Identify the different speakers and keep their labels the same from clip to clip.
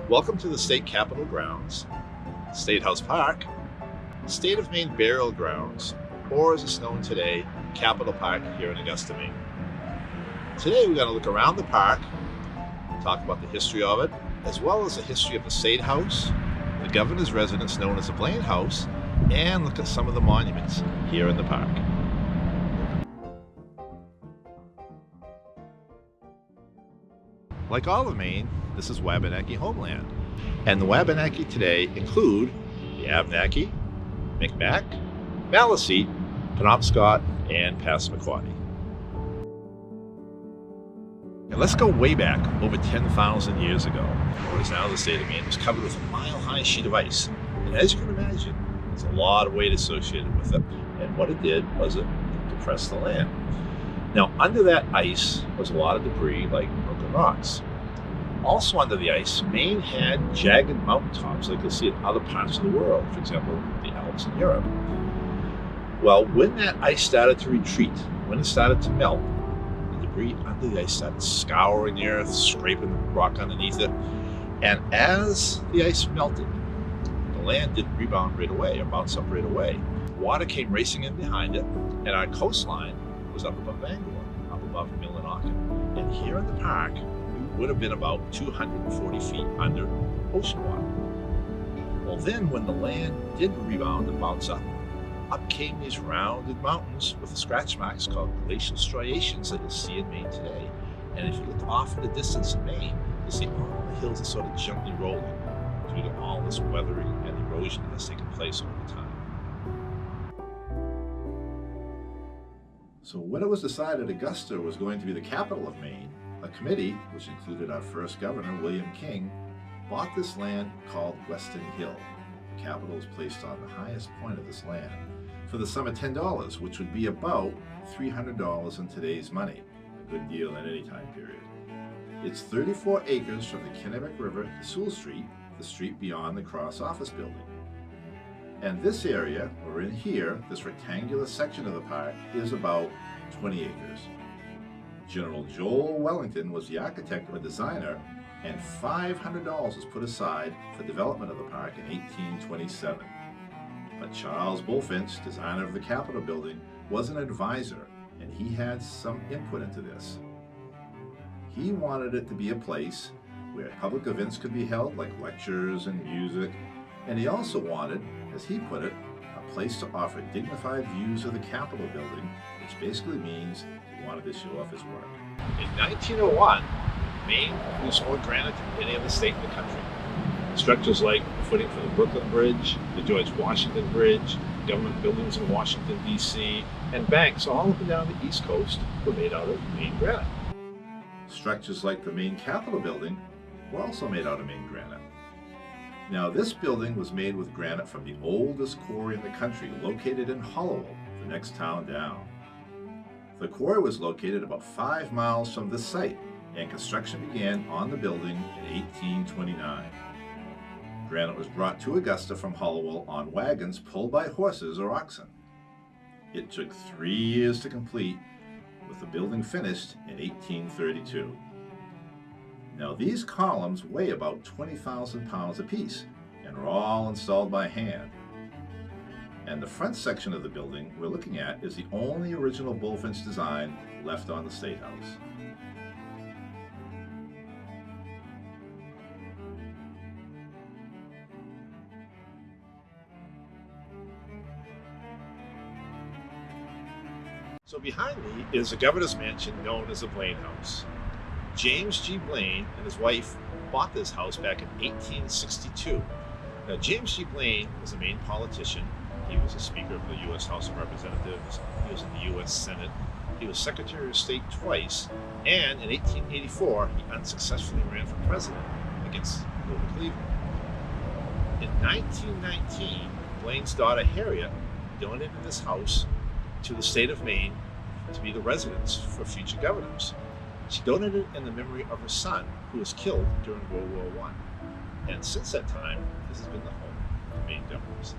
Speaker 1: Welcome to the State Capitol grounds, State House Park, State of Maine Burial Grounds, or as it's known today, Capitol Park here in Augusta, Maine. Today we're going to look around the park, talk about the history of it, as well as the history of the State House, the governor's residence known as the Blaine House, and look at some of the monuments here in the park. Like all of Maine, this is Wabanaki homeland, and the Wabanaki today include the Abenaki, Micmac, Maliseet, Penobscot, and Passamaquoddy. And let's go way back, over 10,000 years ago. What is now the state of Maine was covered with a mile-high sheet of ice. And as you can imagine, there's a lot of weight associated with it. And what it did was it depressed the land. Now, under that ice was a lot of debris like broken rocks. Also under the ice, Maine had jagged mountaintops like you'll see in other parts of the world, for example, the Alps in Europe. Well, when that ice started to retreat, when it started to melt, the debris under the ice started scouring the earth, scraping the rock underneath it. And as the ice melted, the land didn't rebound right away or bounce up right away. Water came racing in behind it, and our coastline was up above Bangor, up above Millinocket. And here in the park, we would have been about 240 feet under ocean water. Well, then when the land did rebound and bounce up came these rounded mountains with the scratch marks called glacial striations that you'll see in Maine today. And if you look off in the distance in Maine, you'll see all the hills are sort of gently rolling due to all this weathering and erosion that has taken place over time. So when it was decided Augusta was going to be the capital of Maine, a committee, which included our first governor, William King, bought this land called Weston Hill. The capital is placed on the highest point of this land for the sum of $10, which would be about $300 in today's money, a good deal in any time period. It's 34 acres from the Kennebec River to Sewell Street, the street beyond the Cross Office Building. And this area, or in here, this rectangular section of the park, is about 20 acres. General Joel Wellington was the architect and designer, and $500 was put aside for development of the park in 1827. But Charles Bulfinch, designer of the Capitol building, was an advisor, and he had some input into this. He wanted it to be a place where public events could be held, like lectures and music, and he also wanted, as he put it, a place to offer dignified views of the Capitol building, which basically means he wanted to show off his work. In 1901, Maine produced more granite than any other state in the country. Structures like the footing for the Brooklyn Bridge, the George Washington Bridge, government buildings in Washington, D.C., and banks all up and down the East Coast were made out of Maine granite. Structures like the Maine Capitol building were also made out of Maine granite. Now, this building was made with granite from the oldest quarry in the country, located in Hollowell, the next town down. The quarry was located about 5 miles from this site, and construction began on the building in 1829. Granite was brought to Augusta from Hollowell on wagons pulled by horses or oxen. It took 3 years to complete, with the building finished in 1832. Now, these columns weigh about 20,000 pounds apiece and are all installed by hand. And the front section of the building we're looking at is the only original Bulfinch design left on the State House. So behind me is the governor's mansion known as the Blaine House. James G. Blaine and his wife bought this house back in 1862. Now, James G. Blaine was a Maine politician. He was a Speaker of the U.S. House of Representatives. He was in the U.S. Senate. He was Secretary of State twice. And in 1884, he unsuccessfully ran for president against Grover Cleveland. In 1919, Blaine's daughter Harriet donated this house to the state of Maine to be the residence for future governors. She donated it in the memory of her son, who was killed during World War I. And since that time, this has been the home of Maine governors.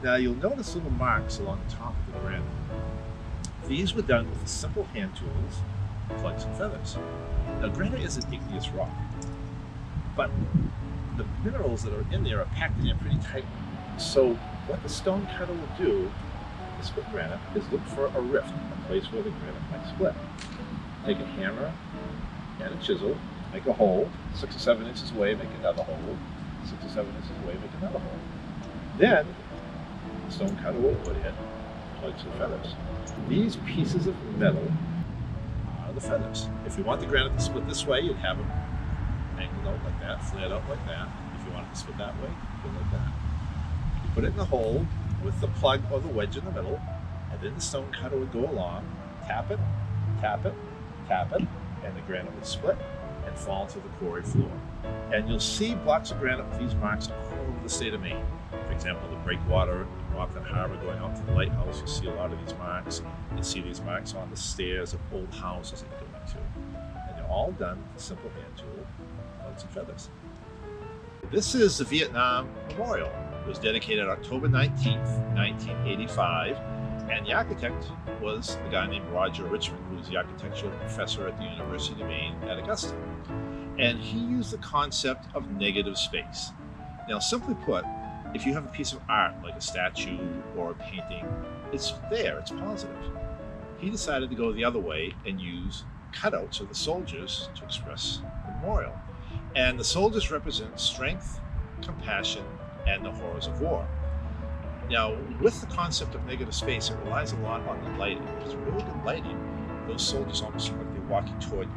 Speaker 1: Now you'll notice little marks along the top of the granite. These were done with simple hand tools, plugs and feathers. Now granite is an igneous rock, but the minerals that are in there are packed in there pretty tightly. So what the stone cutter will do to split granite is look for a rift, a place where the granite might split. Take a hammer and a chisel, make a hole, 6 or 7 inches away, make another hole, 6 or 7 inches away, make another hole. Then the stone cutter will put in plugs and feathers. These pieces of metal are the feathers. If you want the granite to split this way, you'd have them angled out like that, flared out like that. If you want it to split that way, do it like that. You put it in the hole with the plug or the wedge in the middle, and then the stone cutter would go along, tap it, tap it, tap it, and the granite would split and fall to the quarry floor. And you'll see blocks of granite with these marks all over the state of Maine. For example, the breakwater in Rockland Harbor going out to the lighthouse, you'll see a lot of these marks. You'll see these marks on the stairs of old houses that you're going to. And they're all done with a simple hand tool, plugs and feathers. This is the Vietnam Memorial. It was dedicated October 19th, 1985. And the architect was the guy named Roger Richmond, who was the architectural professor at the University of Maine at Augusta. And he used the concept of negative space. Now, simply put, if you have a piece of art, like a statue or a painting, it's there, it's positive. He decided to go the other way and use cutouts of the soldiers to express the memorial. And the soldiers represent strength, compassion, and the horrors of war. Now, with the concept of negative space, it relies a lot on the lighting. Because really good lighting, those soldiers almost look like they're walking toward you.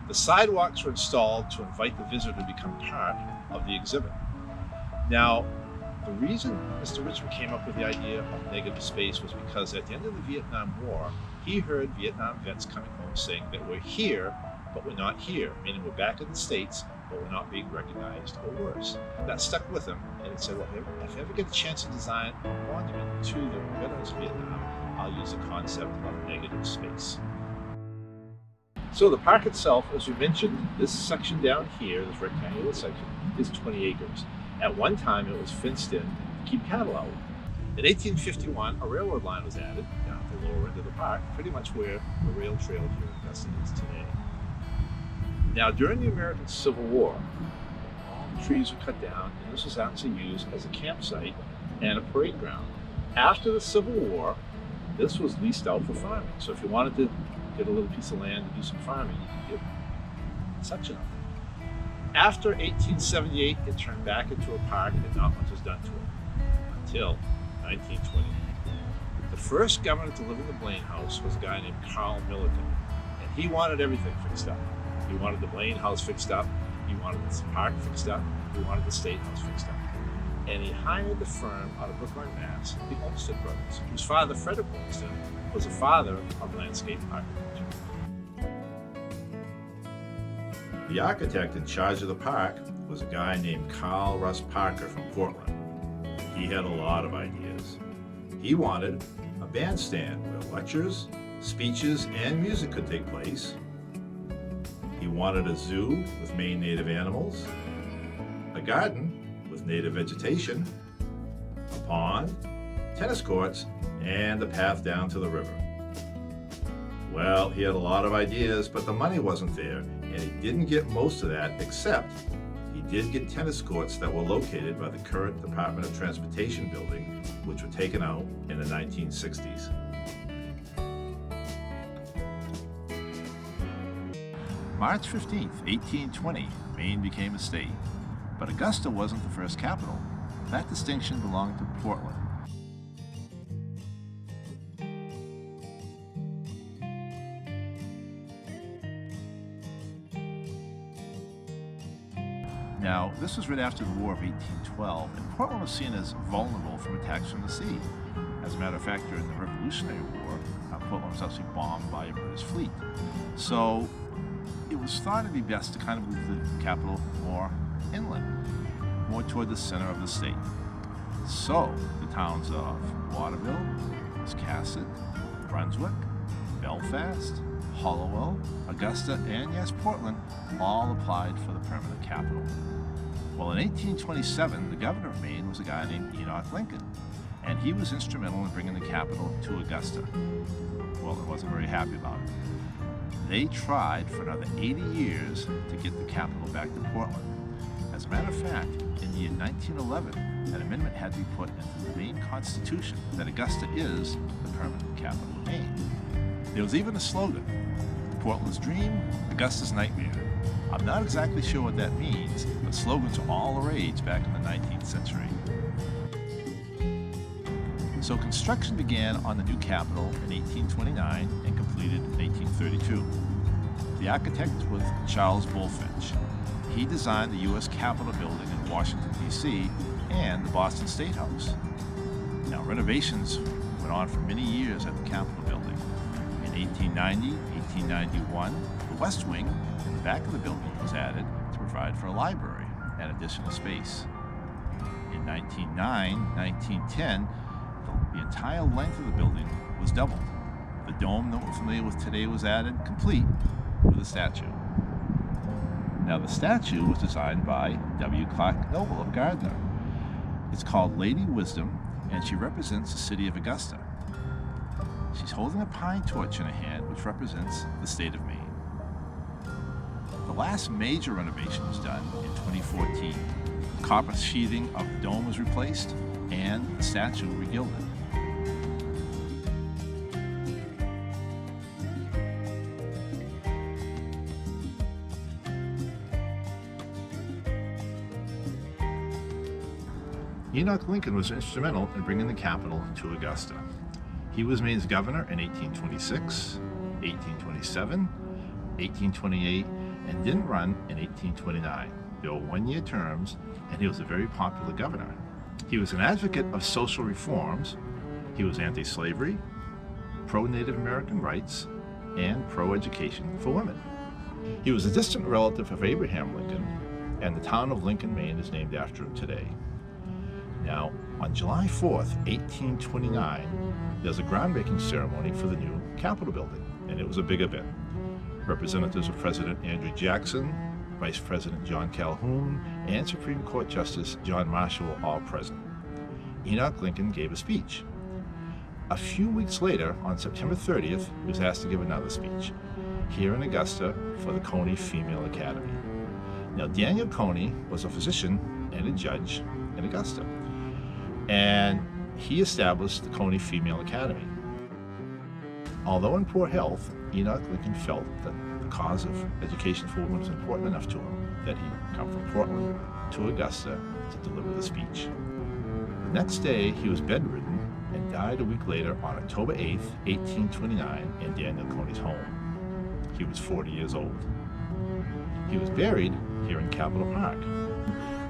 Speaker 1: The sidewalks were installed to invite the visitor to become part of the exhibit. Now, the reason Mr. Richmond came up with the idea of negative space was because at the end of the Vietnam War, he heard Vietnam vets coming home saying that we're here, but we're not here, meaning we're back in the States, but we're not being recognized, or worse. That stuck with him, and he said, well, if I ever get a chance to design a monument to the veterans of Vietnam, I'll use the concept of negative space. So the park itself, as we mentioned, this section down here, this rectangular section, is 20 acres. At one time, it was fenced in to keep cattle out. In 1851, a railroad line was added down at the lower end of the park, pretty much where the rail trail here in Augusta is today. Now, during the American Civil War, all the trees were cut down, and this was actually used as a campsite and a parade ground. After the Civil War, this was leased out for farming. So if you wanted to get a little piece of land to do some farming, you could get a section of it. After 1878, it turned back into a park and not much was done to it until 1920. The first governor to live in the Blaine House was a guy named Carl Milliken, and he wanted everything fixed up. He wanted the Blaine House fixed up, he wanted the park fixed up, he wanted the State House fixed up. And he hired the firm out of Brookline, Mass., the Olmsted Brothers, whose father, Frederick Olmsted, was a father of landscape architecture. The architect in charge of the park was a guy named Carl Russ Parker from Portland. He had a lot of ideas. He wanted a bandstand where lectures, speeches, and music could take place. He wanted a zoo with Maine native animals, a garden with native vegetation, a pond, tennis courts, and a path down to the river. Well, he had a lot of ideas, but the money wasn't there, and he didn't get most of that, except he did get tennis courts that were located by the current Department of Transportation building, which were taken out in the 1960s. March 15th, 1820, Maine became a state, but Augusta wasn't the first capital. That distinction belonged to Portland. Now, this was right after the War of 1812, and Portland was seen as vulnerable from attacks from the sea. As a matter of fact, during the Revolutionary War, Portland was actually bombed by a British fleet. So it was thought it'd be best to kind of move the capital more inland, more toward the center of the state. So the towns of Waterville, Wiscasset, Brunswick, Belfast, Hollowell, Augusta, and yes, Portland all applied for the permanent capital. Well, in 1827, the governor of Maine was a guy named Enoch Lincoln. and he was instrumental in bringing the capital to Augusta. Well, it wasn't very happy about it. They tried for another 80 years to get the capital back to Portland. As a matter of fact, in the year 1911, an amendment had to be put into the Maine Constitution that Augusta is the permanent capital of Maine. There was even a slogan, Portland's dream, Augusta's nightmare. I'm not exactly sure what that means, but slogans were all the rage back in the 19th century. So construction began on the new capital in 1829 and completed in 1832. The architect was Charles Bulfinch. He designed the U.S. Capitol building in Washington, D.C. and the Boston State House. Now, renovations went on for many years at the Capitol building. In 1890, 1891, the West Wing in the back of the building was added to provide for a library and additional space. In 1909, 1910, the entire length of the building was doubled. The dome that we're familiar with today was added, complete with a statue. Now, the statue was designed by W. Clark Noble of Gardner. It's called Lady Wisdom, and she represents the city of Augusta. She's holding a pine torch in her hand, which represents the state of Maine. The last major renovation was done in 2014. The copper sheathing of the dome was replaced, and the statue regilded. Enoch Lincoln was instrumental in bringing the capital to Augusta. He was Maine's governor in 1826, 1827, 1828, and didn't run in 1829. They were one-year terms, and he was a very popular governor. He was an advocate of social reforms. He was anti-slavery, pro-Native American rights, and pro-education for women. He was a distant relative of Abraham Lincoln, and the town of Lincoln, Maine is named after him today. Now, on July 4th, 1829, there's a groundbreaking ceremony for the new Capitol building, and it was a big event. Representatives of President Andrew Jackson, Vice President John Calhoun, and Supreme Court Justice John Marshall were all present. Enoch Lincoln gave a speech. A few weeks later, on September 30th, he was asked to give another speech here in Augusta for the Coney Female Academy. Now, Daniel Coney was a physician and a judge in Augusta, and he established the Coney Female Academy. Although in poor health, Enoch Lincoln felt that the cause of education for women was important enough to him that he'd come from Portland to Augusta to deliver the speech. The next day, he was bedridden and died a week later on October 8th, 1829, in Daniel Coney's home. He was 40 years old. He was buried here in Capitol Park.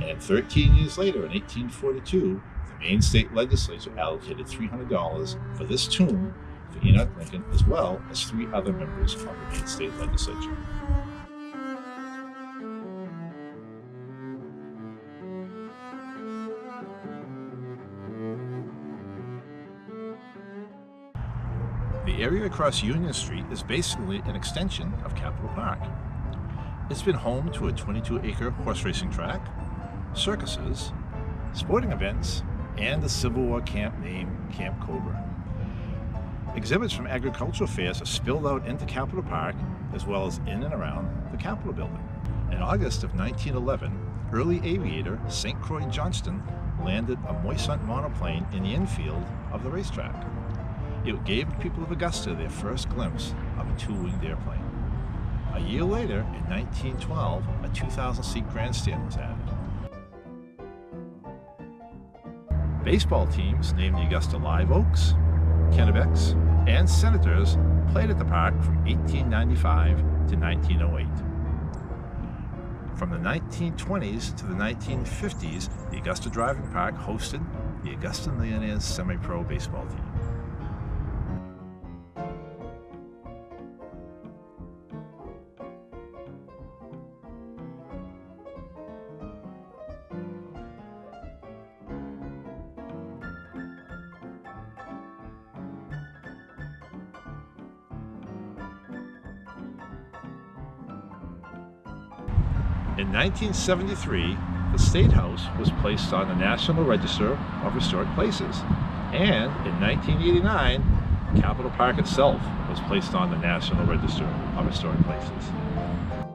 Speaker 1: And 13 years later, in 1842, the Maine State Legislature allocated $300 for this tomb for Enoch Lincoln, as well as 3 other members of the Maine State Legislature. The area across Union Street is basically an extension of Capitol Park. It's been home to a 22-acre horse racing track, circuses, sporting events, and a Civil War camp named Camp Cobra. Exhibits from agricultural fairs are spilled out into Capitol Park, as well as in and around the Capitol building. In August of 1911, early aviator St. Croix Johnston landed a Moisant monoplane in the infield of the racetrack. It gave the people of Augusta their first glimpse of a 2-winged airplane. A year later, in 1912, a 2,000-seat grandstand was added. Baseball teams named the Augusta Live Oaks, Kennebecks, and Senators played at the park from 1895 to 1908. From the 1920s to the 1950s, the Augusta Driving Park hosted the Augusta Millionaires semi-pro baseball team. In 1973, the State House was placed on the National Register of Historic Places. And in 1989, Capitol Park itself was placed on the National Register of Historic Places.